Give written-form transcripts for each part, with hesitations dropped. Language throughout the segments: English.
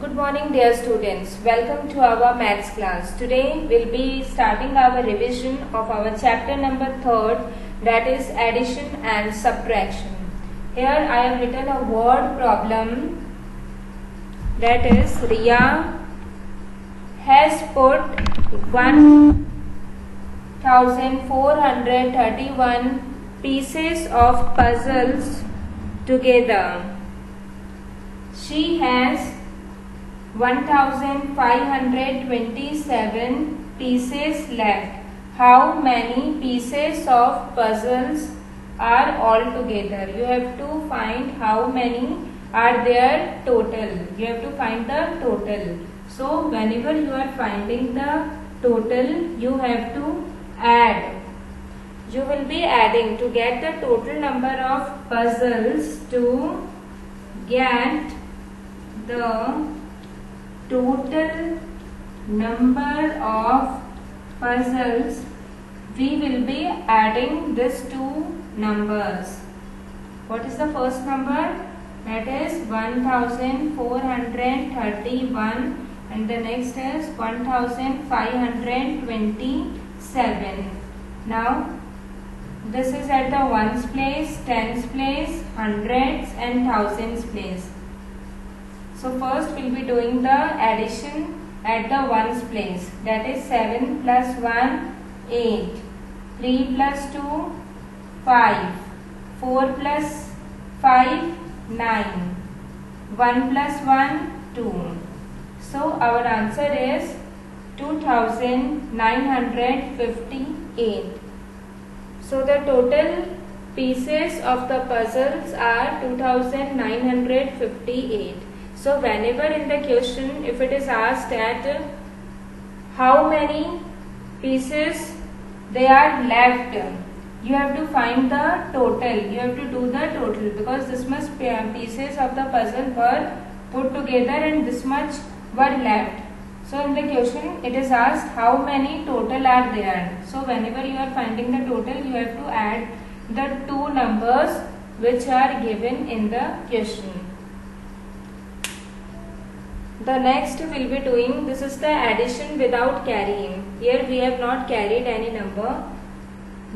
Good morning dear students. Welcome to our maths class. Today we'll be starting our revision of our chapter number 3rd, that is addition and subtraction. Here I have written a word problem, that is Riya has put 1431 pieces of puzzles together. She has 1527 pieces left. How many pieces of puzzles are all together? You have to find how many are there total. You have to find the total. So whenever you are finding the total, you have to add. You will be adding to get the total number of puzzles. To get the total number of puzzles, we will be adding these two numbers. What is the first number? That is 1431 and the next is 1527. Now this is at the ones place, tens place, hundreds and thousands place. So first we will be doing the addition at the ones place, that is 7 plus 1 8, 3 plus 2 5, 4 plus 5 9, 1 plus 1 2. So our answer is 2958. So the total pieces of the puzzles are 2958. So whenever in the question, if it is asked that how many pieces they are left, you have to find the total. You have to do the total, because this much pieces of the puzzle were put together and this much were left. So in the question it is asked how many total are there. So whenever you are finding the total, you have to add the two numbers which are given in the question. The next we will be doing, this is the addition without carrying. Here we have not carried any number.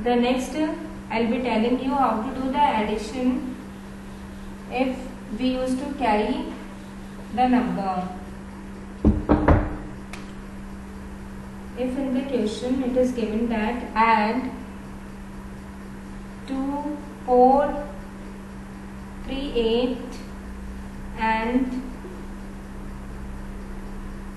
The next I will be telling you how to do the addition if we used to carry the number. If in the question it is given that add 2, 4, 3, 8 and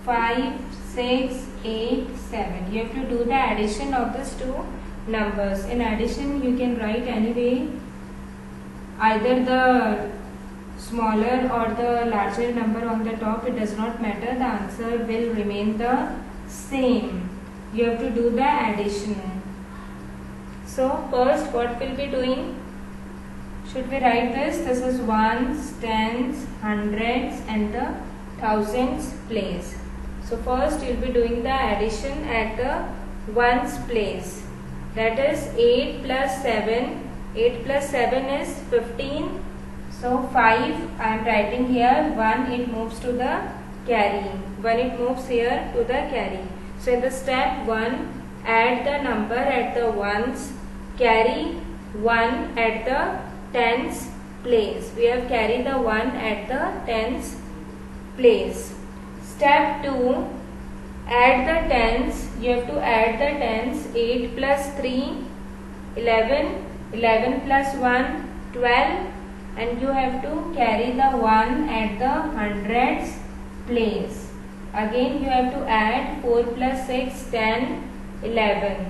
5, 6, 8, 7. You have to do the addition of these two numbers. In addition, you can write anyway either the smaller or the larger number on the top. It does not matter. The answer will remain the same. You have to do the addition. So first what we'll be doing? Should we write this? This is ones, tens, hundreds and the thousands place. So first you will be doing the addition at the ones place. That is 8 plus 7. 8 plus 7 is 15. So 5 I am writing here. 1 it moves to the carry. 1 it moves here to the carry. So in the step 1, add the number at the ones, carry 1 at the tens place. We have carried the 1 at the tens place. Step 2, add the tens. You have to add the tens. 8 plus 3, 11. 11 plus 1, 12. And you have to carry the 1 at the hundreds place. Again you have to add 4 plus 6, 10, 11.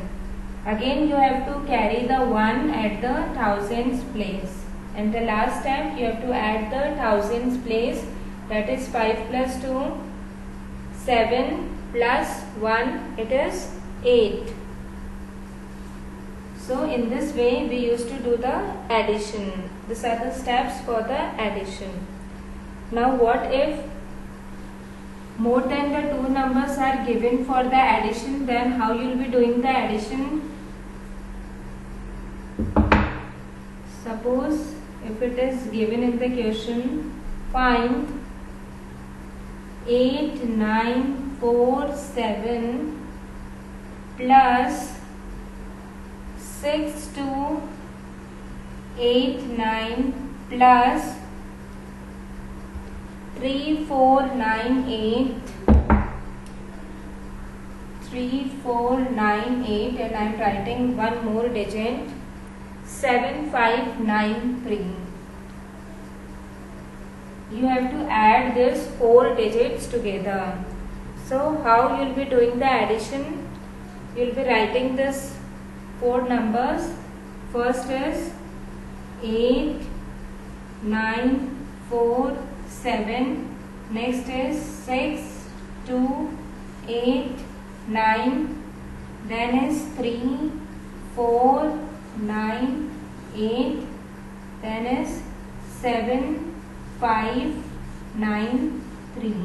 Again you have to carry the 1 at the thousands place. And the last step, you have to add the thousands place. That is 5 plus 2, 7 plus 1, it is 8. So in this way we used to do the addition. These are the steps for the addition. Now what if more than the two numbers are given for the addition? Then how you will be doing the addition? Suppose if it is given in the question, find 8947 plus 6289 plus 3498 and I am writing one more digit 7593. You have to add this 4 digits together. So how you will be doing the addition? You will be writing this 4 numbers. First is 8, 9, 4, 7. Next is 6, 2, 8, 9. Then is 3, 4, 9, 8. Then is 7, 5, 9, 3.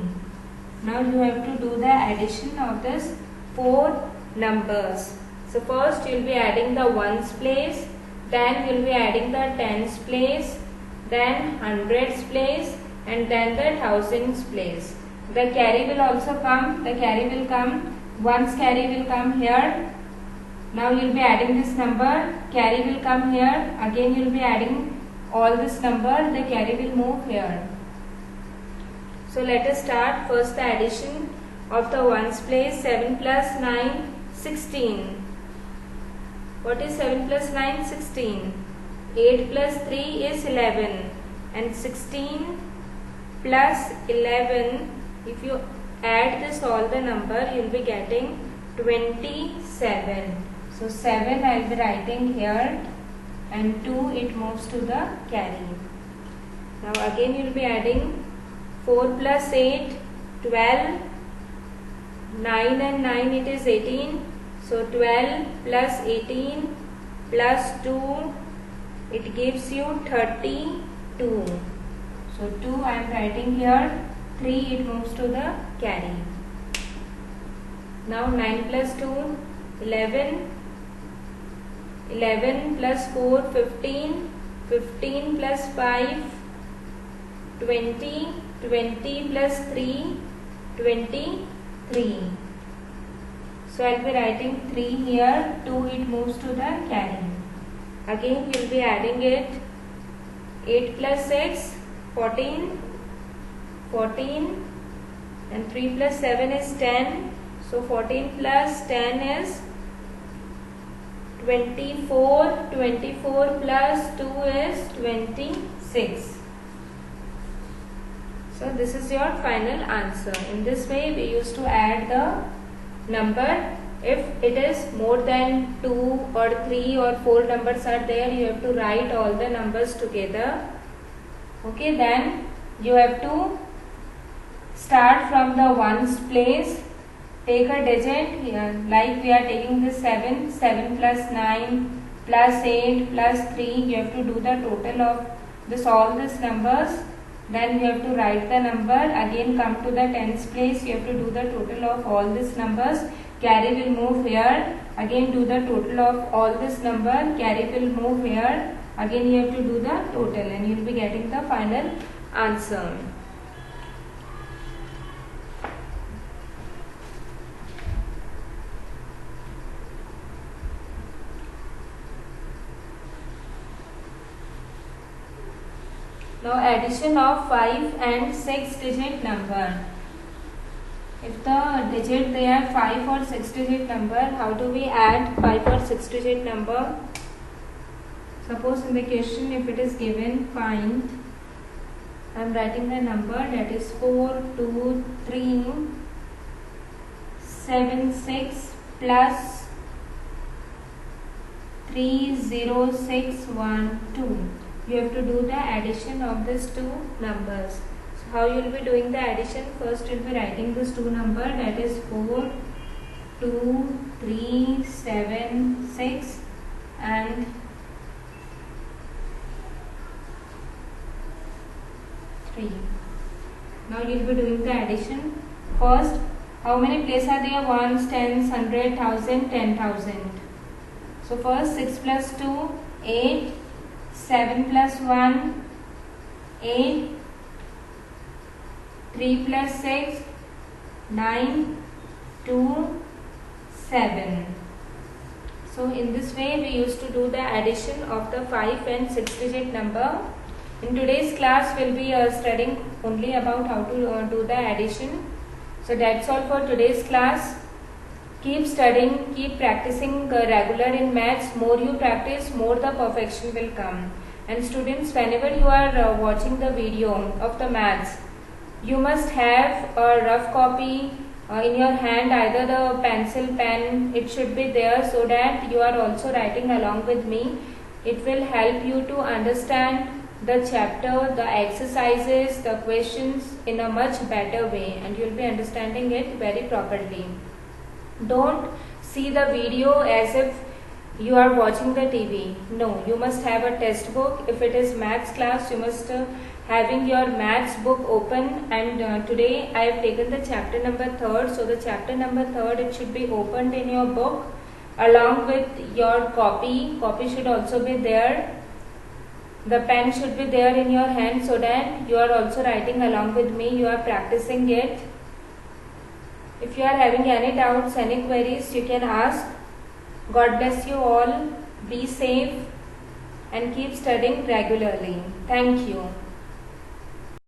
Now you have to do the addition of this 4 numbers. So first you will be adding the ones place, then you will be adding the tens place, then hundreds place, and then the thousands place. The carry will also come. The carry will come. Ones carry will come here. Now you will be adding this number. Carry will come here. Again you will be adding all this number. The carry will move here. So let us start first the addition of the ones place. 7 plus 9, 16. What is 7 plus 9? 16. 8 plus 3 is 11. And 16 plus 11, if you add this all the number, you will be getting 27. So 7 I will be writing here, and 2 it moves to the carry. Now again you will be adding 4 plus 8, 12. 9 and 9 it is 18. So 12 plus 18 plus 2, it gives you 32. So 2 I am writing here, 3 it moves to the carry. Now 9 plus 2, 11. 11 plus 4, 15. 15 plus 5, 20. 20 plus 3, 23. So I will be writing 3 here, 2 it moves to the carry. Again you will be adding it. 8 plus 6, 14. 14. And 3 plus 7 is 10. So 14 plus 10 is 24. 24 plus 2 is 26. So this is your final answer. In this way we used to add the number. If it is more than 2 or 3 or 4 numbers are there, you have to write all the numbers together. Okay, then you have to start from the ones place. Take a digit here, like we are taking this 7. 7 plus 9 plus 8 plus 3. You have to do the total of this all these numbers. Then you have to write the number. Again come to the tens place. You have to do the total of all these numbers. Carry will move here. Again do the total of all this number. Carry will move here. Again you have to do the total, and you will be getting the final answer. Now addition of 5 and 6 digit number. If the digit they are 5 or 6 digit number, how do we add 5 or 6 digit number? Suppose in the question if it is given find, I am writing the number, that is 4237 plus 30612. You have to do the addition of these two numbers. So how you will be doing the addition? First you will be writing this two number, that is 4237 and 3. Now you will be doing the addition. First, how many places are there? Ones, tens, 100, 1000, 10,000. So first 6 plus 2, 8. 7 plus 1, 8. 3 plus 6, 9 2 7. So in this way we used to do the addition of the 5 and 6 digit number. In today's class we'll be studying only about how to do the addition. So that's all for today's class. Keep studying, keep practicing regular in maths. More you practice, more the perfection will come. And students, whenever you are watching the video of the maths, you must have a rough copy in your hand, either the pencil, pen, it should be there, so that you are also writing along with me. It will help you to understand the chapter, the exercises, the questions in a much better way, and you will be understanding it very properly. Don't see the video as if you are watching the TV. No, you must have a test book. If it is maths class, you must having your maths book open, and today I have taken the chapter number 3rd. So the chapter number 3rd, it should be opened in your book along with your copy. Copy should also be there. The pen should be there in your hand, so that you are also writing along with me. You are practicing it. If you are having any doubts, any queries, you can ask. God bless you all. Be safe and keep studying regularly. Thank you.